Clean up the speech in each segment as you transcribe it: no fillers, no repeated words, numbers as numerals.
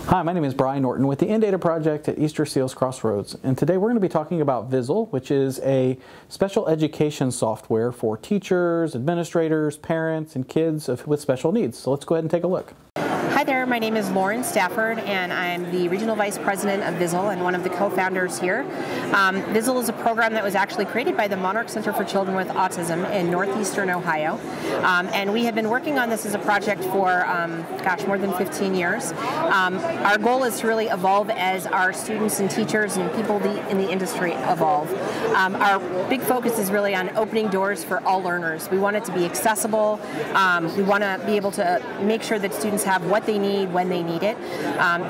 Hi, my name is Brian Norton with the InData project at Easter Seals Crossroads, and today we're going to be talking about Vizzle, which is a special education software for teachers, administrators, parents, and kids with special needs. So let's go ahead and take a look. Hi there, my name is Lauren Stafford and I'm the Regional Vice President of Vizzle and one of the co-founders here. Vizzle is a program that was actually created by the Monarch Center for Children with Autism in northeastern Ohio. And we have been working on this as a project for, more than 15 years. Our goal is to really evolve as our students and teachers and people in the industry evolve. Our big focus is really on opening doors for all learners. We want it to be accessible. We want to be able to make sure that students have what they need when they need it.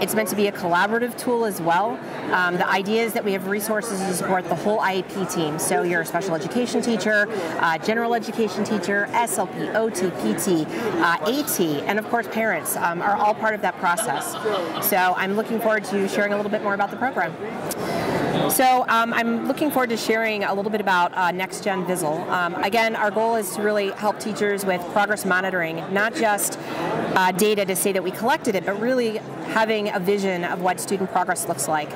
It's meant to be a collaborative tool as well. The idea is that we have resources to support the whole IEP team. So you're a special education teacher, general education teacher, SLP, OT, PT, AT, and of course parents are all part of that process. So I'm looking forward to sharing a little bit more about the program. So I'm looking forward to sharing a little bit about Next Gen Vizzle. Again, our goal is to really help teachers with progress monitoring, not just data to say that we collected it, but really having a vision of what student progress looks like.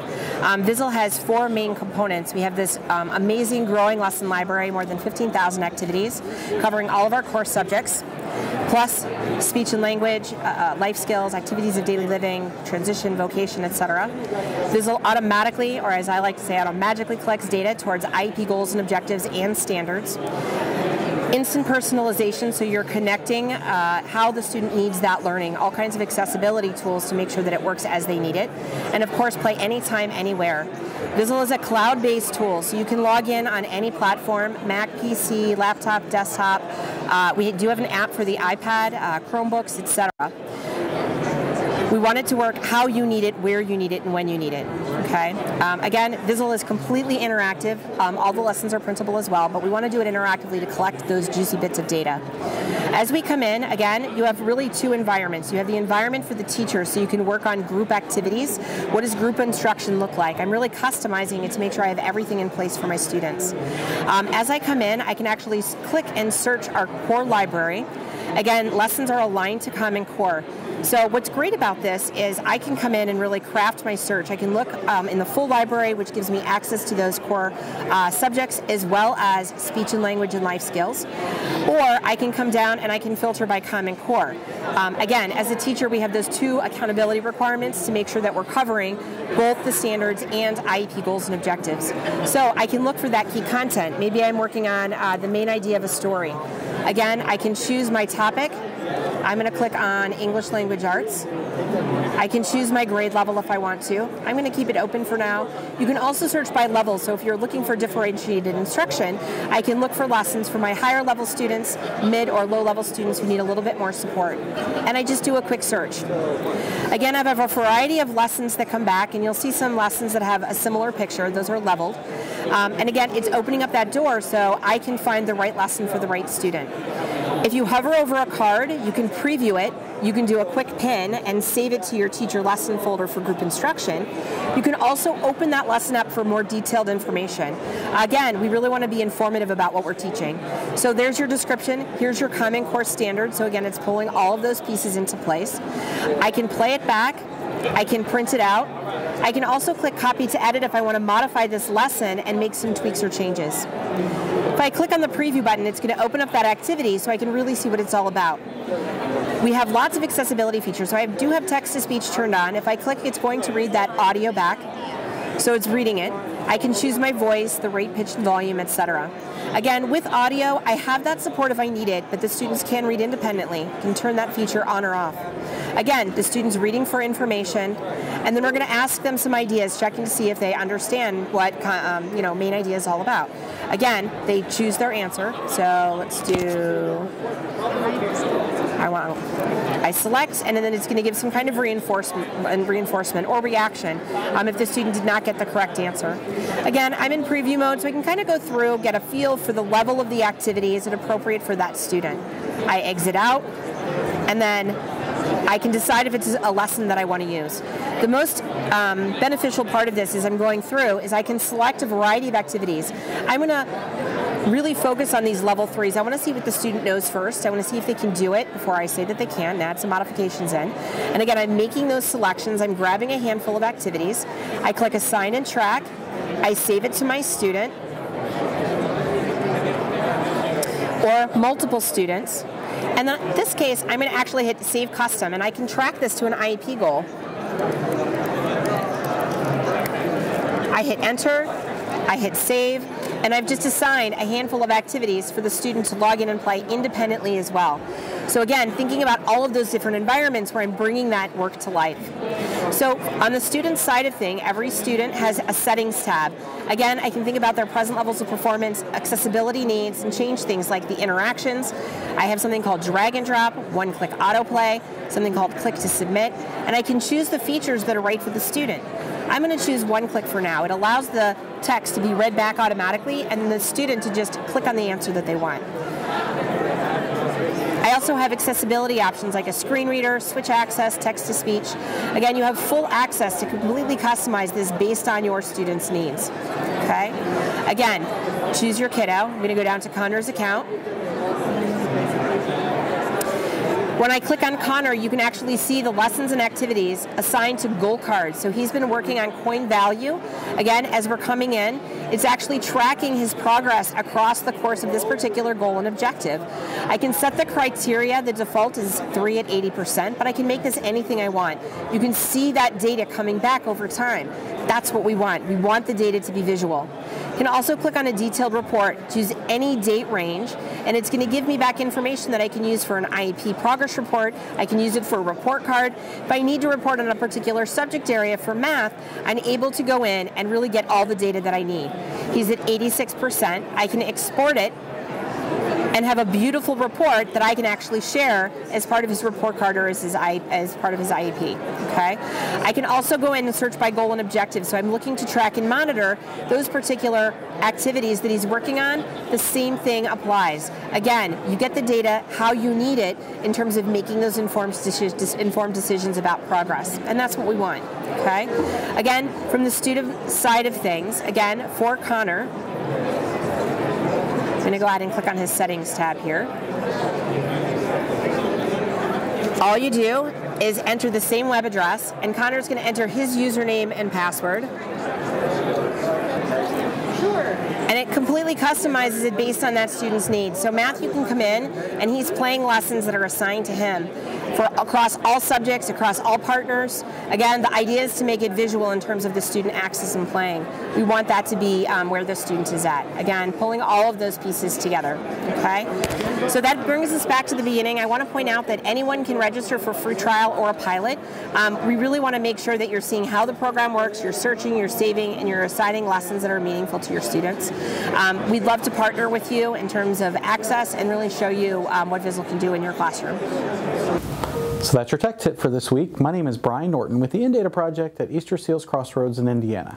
Vizzle has four main components. We have this amazing growing lesson library, more than 15,000 activities, covering all of our core subjects, plus speech and language, life skills, activities of daily living, transition, vocation, etc. Vizzle automatically, or as I like to say, auto-magically collects data towards IEP goals and objectives and standards. Instant personalization, so you're connecting how the student needs that learning, all kinds of accessibility tools to make sure that it works as they need it. And of course, play anytime, anywhere. Vizzle is a cloud-based tool, so you can log in on any platform, Mac, PC, laptop, desktop. We do have an app for the iPad, Chromebooks, etc. We want it to work how you need it, where you need it, and when you need it. Okay. Again, Vizzle is completely interactive. All the lessons are printable as well, but we want to do it interactively to collect those juicy bits of data. As we come in, again, you have really two environments. You have the environment for the teacher, so you can work on group activities. What does group instruction look like? I'm really customizing it to make sure I have everything in place for my students. As I come in, I can actually click and search our core library. Again, lessons are aligned to Common Core. So what's great about this is I can come in and really craft my search. I can look in the full library, which gives me access to those core subjects, as well as speech and language and life skills. Or I can come down and I can filter by Common Core. Again, as a teacher, we have those two accountability requirements to make sure that we're covering both the standards and IEP goals and objectives. So I can look for that key content. Maybe I'm working on the main idea of a story. Again, I can choose my topic. I'm going to click on English Language Arts. I can choose my grade level if I want to. I'm going to keep it open for now. You can also search by level, so if you're looking for differentiated instruction, I can look for lessons for my higher level students, mid or low level students who need a little bit more support. And I just do a quick search. Again, I have a variety of lessons that come back, and you'll see some lessons that have a similar picture. Those are leveled. And again, it's opening up that door so I can find the right lesson for the right student. If you hover over a card, you can preview it. You can do a quick pin and save it to your teacher lesson folder for group instruction. You can also open that lesson up for more detailed information. Again, we really want to be informative about what we're teaching. So there's your description. Here's your Common Core standard. So again, it's pulling all of those pieces into place. I can play it back. I can print it out. I can also click copy to edit if I want to modify this lesson and make some tweaks or changes. If I click on the preview button, it's going to open up that activity so I can really see what it's all about. We have lots of accessibility features, so I do have text-to-speech turned on. If I click, it's going to read that audio back, so it's reading it. I can choose my voice, the rate, pitch, and volume, etc. Again, with audio, I have that support if I need it, but the students can read independently. You can turn that feature on or off. Again, the student's reading for information, and then we're going to ask them some ideas, checking to see if they understand what main idea is all about. Again, they choose their answer. So let's do, I select, and then it's going to give some kind of reinforcement or reaction if the student did not get the correct answer. Again, I'm in preview mode, so I can kind of go through, get a feel for the level of the activity. Is it appropriate for that student? I exit out, and then I can decide if it's a lesson that I want to use. The most beneficial part of this is I'm going through is I can select a variety of activities. I'm going to really focus on these level 3s. I want to see what the student knows first. I want to see if they can do it before I say that they can, and add some modifications in. And again, I'm making those selections. I'm grabbing a handful of activities. I click Assign and Track. I save it to my student or multiple students. And in this case, I'm going to actually hit Save Custom, and I can track this to an IEP goal. I hit Enter, I hit Save, and I've just assigned a handful of activities for the student to log in and play independently as well. So again, thinking about all of those different environments where I'm bringing that work to life. So on the student side of thing, every student has a Settings tab. Again, I can think about their present levels of performance, accessibility needs, and change things like the interactions. I have something called Drag and Drop, One-Click Autoplay, something called Click to Submit, and I can choose the features that are right for the student. I'm going to choose One-Click for now. It allows the text to be read back automatically and the student to just click on the answer that they want. I also have accessibility options like a screen reader, switch access, text-to-speech. Again, you have full access to completely customize this based on your student's needs. Okay? Again, choose your kiddo. I'm going to go down to Connor's account. When I click on Connor, you can actually see the lessons and activities assigned to goal cards. So he's been working on coin value. Again, as we're coming in, it's actually tracking his progress across the course of this particular goal and objective. I can set the criteria. The default is 3 at 80%, but I can make this anything I want. You can see that data coming back over time. That's what we want. We want the data to be visual. You can also click on a detailed report, choose any date range, and it's going to give me back information that I can use for an IEP progress report. I can use it for a report card. If I need to report on a particular subject area for math, I'm able to go in and really get all the data that I need. He's at 86%. I can export it and have a beautiful report that I can actually share as part of his report card or as part of his IEP. Okay? I can also go in and search by goal and objective. So I'm looking to track and monitor those particular activities that he's working on. The same thing applies. Again, you get the data how you need it in terms of making those informed decisions about progress. And that's what we want. Okay? Again, from the student side of things, again, for Connor, I'm going to go ahead and click on his Settings tab here. All you do is enter the same web address, and Connor's going to enter his username and password. And it completely customizes it based on that student's needs. So Matthew can come in, and he's playing lessons that are assigned to him across all subjects, across all partners. Again, the idea is to make it visual in terms of the student access and playing. We want that to be where the student is at. Again, pulling all of those pieces together. Okay? So that brings us back to the beginning. I want to point out that anyone can register for free trial or a pilot. We really want to make sure that you're seeing how the program works, you're searching, you're saving, and you're assigning lessons that are meaningful to your students. We'd love to partner with you in terms of access and really show you what Vizzle can do in your classroom. So that's your tech tip for this week. My name is Brian Norton with the InData Project at Easter Seals Crossroads in Indiana.